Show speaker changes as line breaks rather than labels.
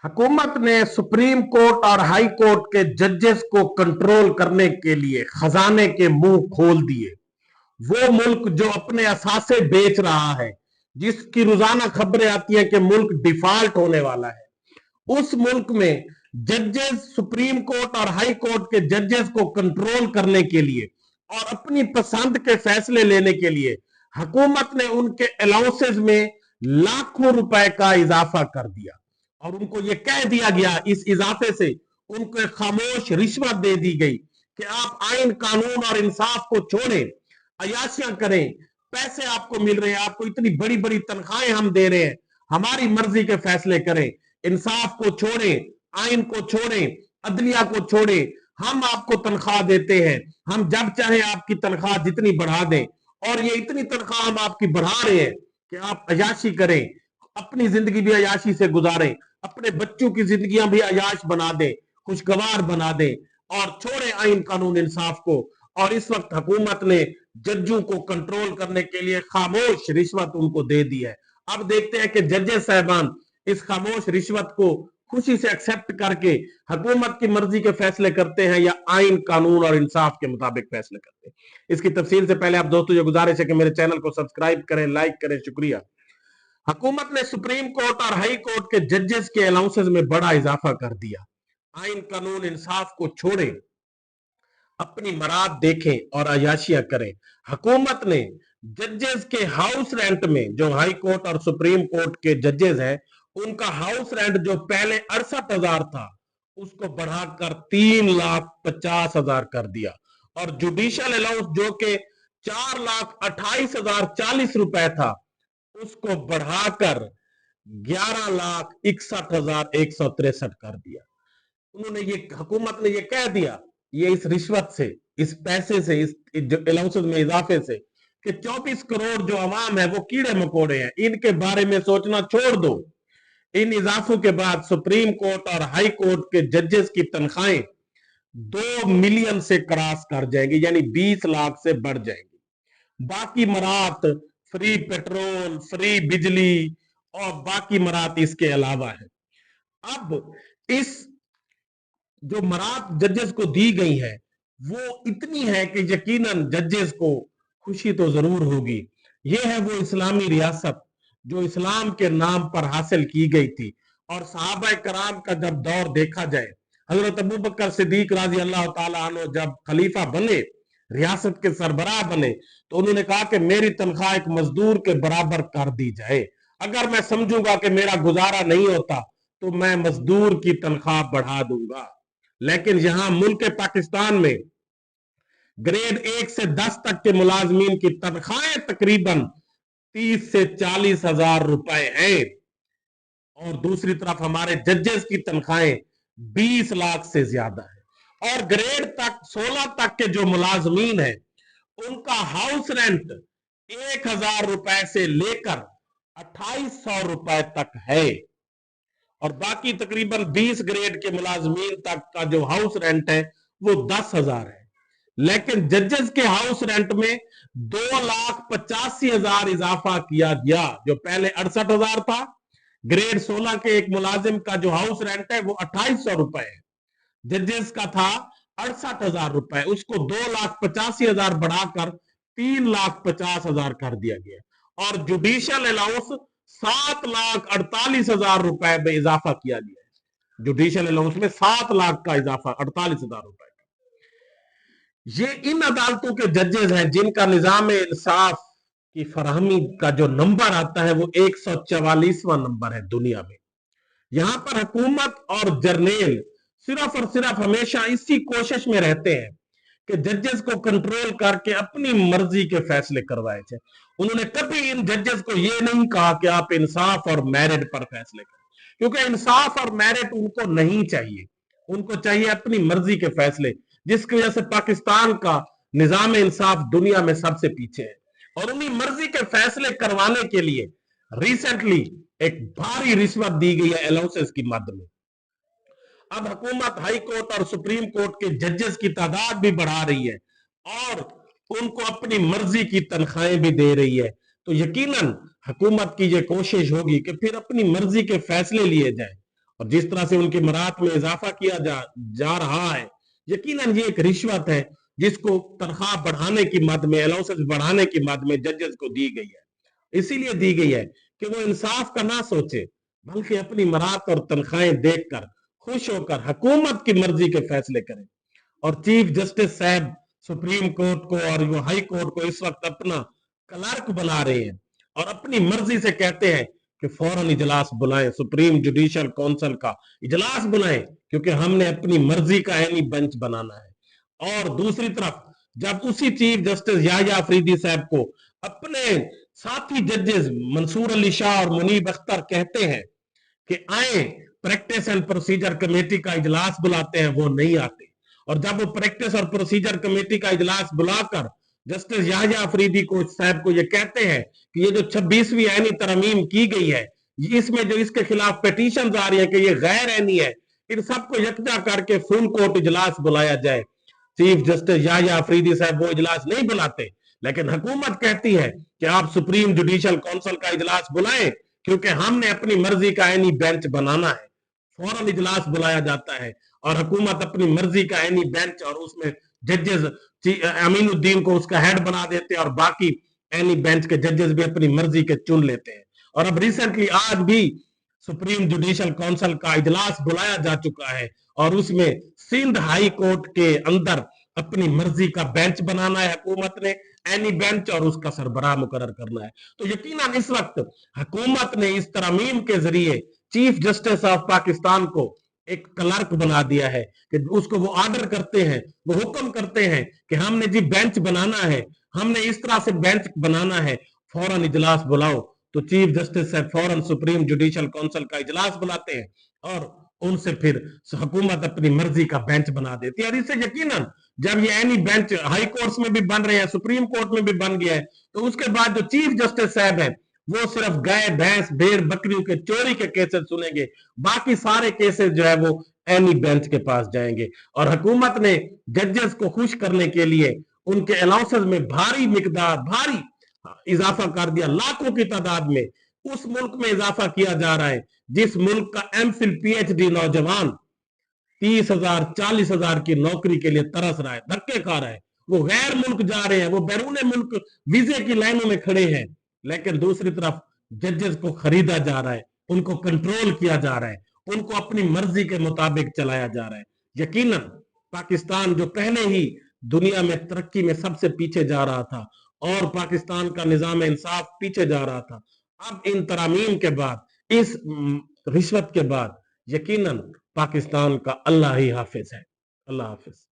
हुकूमत ने supreme court और हाई कोर्ट के जजेस को कंट्रोल करने के लिए खजाने के मुंह खोल दिए। वो मुल्क जो अपने असासे बेच रहा है, जिसकी रोजाना खबरें आती हैं कि मुल्क डिफॉल्ट होने वाला है, उस मुल्क में जजेस, सुप्रीम कोर्ट और हाई कोर्ट के जजेस को कंट्रोल करने के लिए और अपनी पसंद के फैसले लेने के लिए हुकूमत ने उनके अलाउंसेस में लाखों रुपए का इजाफा कर दिया और उनको यह कह दिया गया, इस इजाफे से उनको खामोश रिश्वत दे दी गई कि आप आइन, कानून और इंसाफ को छोड़ें, अयाशियां करें, पैसे आपको मिल रहे हैं, आपको इतनी बड़ी बड़ी तनख्वाहें हम दे रहे हैं, हमारी मर्जी के फैसले करें, इंसाफ को छोड़ें, आइन को छोड़ें, अदलिया को छोड़ें, हम आपको तनख्वाह देते हैं, हम जब चाहे आपकी तनख्वाह जितनी बढ़ा दें और ये इतनी तनख्वाह हम आपकी बढ़ा रहे हैं कि आप अयाशी करें, अपनी जिंदगी भी अयाशी से गुजारें, अपने बच्चों की जिंदगियां भी अयाश बना दें, खुशगवार बना दें और छोड़े आइन, कानून, इंसाफ को। और इस वक्त हुकूमत ने जजों को कंट्रोल करने के लिए खामोश रिश्वत उनको दे दी है। अब देखते हैं कि जजेस साहबान इस खामोश रिश्वत को खुशी से एक्सेप्ट करके हुकूमत की मर्जी के फैसले करते हैं या आइन, कानून और इंसाफ के मुताबिक फैसले करते हैं। इसकी तफसील से पहले आप दोस्तों जो गुजारिश है कि मेरे चैनल को सब्सक्राइब करें, लाइक करें, शुक्रिया। हुकूमत ने सुप्रीम कोर्ट और हाई कोर्ट के जजेस के अलाउंसेस में बड़ा इजाफा कर दिया। आइन, कानून, इंसाफ को छोड़ें, अपनी मराद देखें और अयाशियां करें। हुकूमत ने जजेस के हाउस रेंट में, जो हाई कोर्ट और सुप्रीम कोर्ट के जजेस हैं, उनका हाउस रेंट जो पहले 68,000 था उसको बढ़ाकर 3,50,000 कर दिया और जुडिशियल अलाउंस जो कि 4,28,040 था उसको बढ़ाकर 11,61,163 कर दिया। उन्होंने ये, हुकूमत ने ये कह दिया, ये इस रिश्वत से, इस पैसे से, इस अलाउंसेस में इजाफे से, कि 24 करोड़ जो अवाम है वो कीड़े मकोड़े हैं, इनके बारे में सोचना छोड़ दो। इन इजाफों के बाद सुप्रीम कोर्ट और हाई कोर्ट के जजेस की तनख्वाहें 2 मिलियन से क्रॉस कर जाएंगी, यानी 20 लाख से बढ़ जाएंगी। बाकी मरात, फ्री पेट्रोल, फ्री बिजली और बाकी मरात इसके अलावा है। अब इस जो मरात जजेस को दी गई है वो इतनी है कि यकीनन जजेस को खुशी तो जरूर होगी। ये है वो इस्लामी रियासत जो इस्लाम के नाम पर हासिल की गई थी। और सहाबा कराम का जब दौर देखा जाए, हजरत अबू बकर सिद्दीक राजी अल्लाह ताला अन्हु जब खलीफा बने, रियासत के सरबराह बने, तो उन्होंने कहा कि मेरी तनख्वाह एक मजदूर के बराबर कर दी जाए। अगर मैं समझूंगा कि मेरा गुजारा नहीं होता तो मैं मजदूर की तनख्वाह बढ़ा दूंगा। लेकिन यहां मुल्क पाकिस्तान में ग्रेड 1 से 10 तक के मुलाजमीन की तनख्वाहें तकरीबन 30 से 40,000 रुपए हैं और दूसरी तरफ हमारे जजेस की तनख्वाहें 20 लाख से ज्यादा है। और ग्रेड तक 16 तक के जो मुलाजमीन है उनका हाउस रेंट 1,000 रुपए से लेकर 2,800 रुपए तक है और बाकी तकरीबन 20 ग्रेड के मुलाजमीन तक का जो हाउस रेंट है वो 10,000 है। लेकिन जजेस के हाउस रेंट में 2,85,000 इजाफा किया गया। जो पहले 68,000 था, ग्रेड 16 के एक मुलाजिम का जो हाउस रेंट है वो 2,800 रुपए है, जजेस का था 68,000 रुपए, उसको 2,85,000 बढ़ाकर 3,50,000 कर दिया गया और जुडिशियल अलाउंस 7,48,000 रुपए में इजाफा किया गया है। जुडिशियल अलाउंस में 7 लाख का इजाफा, 48,000 रुपए का। ये इन अदालतों के जजेस हैं जिनका निजाम इंसाफ की फराहमी का जो नंबर आता है वो 144वां नंबर है दुनिया में। यहां पर हुकूमत और जर्नेल सिर्फ और सिर्फ हमेशा इसी कोशिश में रहते हैं कि जजेस को कंट्रोल करके अपनी मर्जी के फैसले करवाए जाए। उन्होंने कभी इन जजेस को यह नहीं कहा कि आप इंसाफ और मेरिट पर फैसले करें, क्योंकि इंसाफ और मेरिट उनको नहीं चाहिए। उनको चाहिए अपनी मर्जी के फैसले, जिसकी वजह से पाकिस्तान का निजाम इंसाफ दुनिया में सबसे पीछे है। और उन्हीं मर्जी के फैसले करवाने के लिए रिसेंटली एक भारी रिश्वत दी गई है अलाउंसेस की मद में। अब हुकूमत हाई कोर्ट और सुप्रीम कोर्ट के जजेस की तादाद भी बढ़ा रही है और उनको अपनी मर्जी की तनख्वाहें भी दे रही है। तो यकीनन हुकूमत की यह कोशिश होगी कि फिर अपनी मर्जी के फैसले लिए जाएं और जिस तरह से उनकी मरात में इजाफा किया जा रहा है, यकीनन ये एक रिश्वत है जिसको तनख्वाह बढ़ाने की मद में, अलाउंसेस बढ़ाने की मद में जजेस को दी गई है। इसीलिए दी गई है कि वो इंसाफ का ना सोचे, बल्कि अपनी मरात और तनख्वाहें देखकर खुश होकर हुकूमत की मर्जी के फैसले करें। और चीफ जस्टिस साहब सुप्रीम कोर्ट को और वो हाई कोर्ट को इस वक्त अपना क्लर्क बना रहे हैं और अपनी मर्जी से कहते हैं कि फौरन इजलास बुलाएं, सुप्रीम जुडिशियल काउंसिल का इजलास बुलाएं, क्योंकि हमने अपनी मर्जी का एनी बेंच बनाना है। और दूसरी तरफ जब उसी चीफ जस्टिस याह्या अफरीदी साहब को अपने साथी जजेस मंसूर अली शाह और मुनीब अख्तर कहते हैं कि आए प्रैक्टिस एंड प्रोसीजर कमेटी का इजलास बुलाते हैं, वो नहीं आते। और जब वो प्रैक्टिस और प्रोसीजर कमेटी का इजलास बुलाकर जस्टिस याह्या अफरीदी को साहब को ये कहते हैं कि ये जो 26वीं ऐनी तरमीम की गई है, इसमें जो इसके खिलाफ पिटीशन आ रही है कि ये गैर ऐनी है, इन सबको यकजा करके फुल कोर्ट इजलास बुलाया जाए। चीफ जस्टिस याह्या अफरीदी साहब वो इजलास नहीं बुलाते, लेकिन हुकूमत कहती है कि आप सुप्रीम जुडिशियल काउंसिल का इजलास बुलाएं, क्योंकि हमने अपनी मर्जी का ऐनी बेंच बनाना है। फौरन इजलास बुलाया जाता है और हुकूमत अपनी मर्जी का ऐनी बेंच और उसमें जजेस अमीनुद्दीन को उसका हेड बना देते हैं और बाकी एनी बेंच के जजेस भी अपनी मर्जी के चुन लेते हैं। और अब रिसेंटली आज भी सुप्रीम जुडिशियल काउंसिल का इजलास बुलाया जा चुका है और उसमें सिंध हाई कोर्ट के अंदर अपनी मर्जी का बेंच बनाना है हुकूमत ने, एनी बेंच, और उसका सरबराह मुकर्रर करना है। तो यकीनन इस वक्त हुकूमत ने इस तरमीम के जरिए चीफ जस्टिस ऑफ पाकिस्तान को एक क्लर्क बना दिया है कि उसको वो ऑर्डर करते हैं, वो हुक्म करते हैं कि हमने जी बेंच बनाना है, हमने इस तरह से बेंच बनाना है, फौरन इजलास बुलाओ। तो चीफ जस्टिस साहब फौरन सुप्रीम जुडिशियल काउंसिल का इजलास बुलाते हैं और उनसे फिर हुकूमत अपनी मर्जी का बेंच बना देती है। और इससे यकीनन जब ये एनी बेंच हाई कोर्ट्स में भी बन रहे हैं, सुप्रीम कोर्ट में भी बन गया है, तो उसके बाद जो चीफ जस्टिस साहब है वो सिर्फ गाय भैंस भेड़ बकरियों के चोरी के केसेस सुनेंगे, बाकी सारे केसेस जो है वो एनी बेंच के पास जाएंगे। और हुकूमत ने जजेस को खुश करने के लिए उनके अलाउंसेस में भारी इजाफा कर दिया, लाखों की तादाद में उस मुल्क में इजाफा किया जा रहा है जिस मुल्क का एमफिल पीएचडी नौजवान 30,000 40,000 की नौकरी के लिए तरस रहा है, धक्के खा रहा है। वो गैर मुल्क जा रहे हैं, वो बैरून मुल्क वीजे की लाइनों में खड़े हैं, लेकिन दूसरी तरफ जजेस को खरीदा जा रहा है, उनको कंट्रोल किया जा रहा है, उनको अपनी मर्जी के मुताबिक चलाया जा रहा है। यकीनन पाकिस्तान जो पहले ही दुनिया में तरक्की में सबसे पीछे जा रहा था और पाकिस्तान का निजाम इंसाफ पीछे जा रहा था, अब इन तरामीम के बाद, इस रिश्वत के बाद, यकीनन पाकिस्तान का अल्लाह ही हाफिज है। अल्लाह हाफिज।